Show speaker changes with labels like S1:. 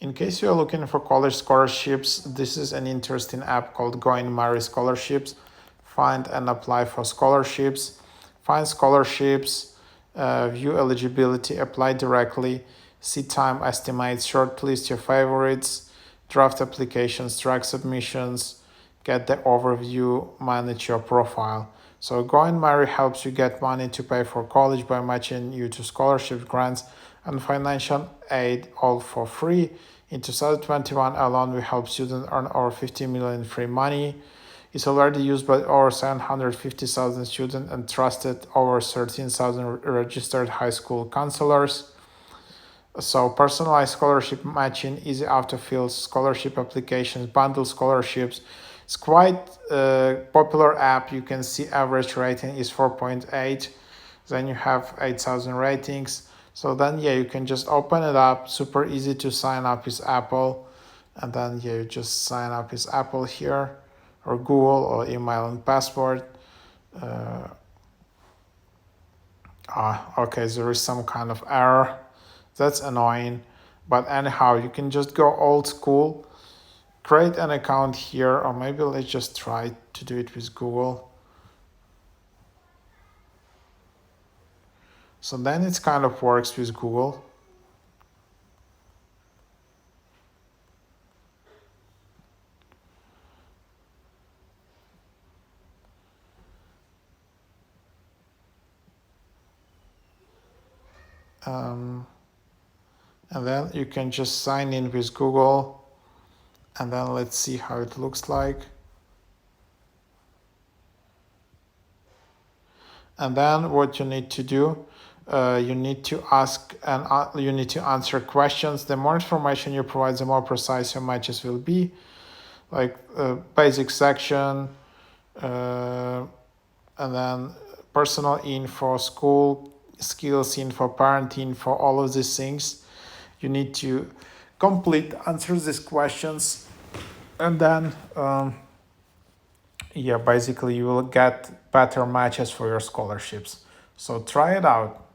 S1: In case you're looking for college scholarships, this is an interesting app called GoInMary Scholarships. Find and apply for scholarships. Find scholarships, view eligibility, apply directly, see time estimates, shortlist your favorites, draft applications, track submissions, get the overview, manage your profile. So GoInMary helps you get money to pay for college by matching you to scholarships, grants, and financial aid, all for free. In 2021 alone, we helped students earn over 50 million in free money. It's already used by over 750,000 students and trusted over 13,000 registered high school counselors. So personalized scholarship matching, easy autofill, scholarship applications, bundle scholarships. It's quite a popular app. You can see average rating is 4.8. Then you have 8,000 ratings. So then, yeah, you can just open it up. Super easy to sign up with Apple. And then, yeah, you just sign up with Apple here or Google or email and password. Okay, there is some kind of error. That's annoying. But anyhow, you can just go old school, create an account here, or maybe let's just try to do it with Google. So then it kind of works with Google. And then you can just sign in with Google, and then let's see how it looks like. And then what you need to do, you need to ask and you need to answer questions. The more information you provide, the more precise your matches will be. Like basic section, and then personal info, school skills info, parent info, all of these things. You need to complete, answer these questions, and then yeah, basically you will get better matches for your scholarships. So try it out.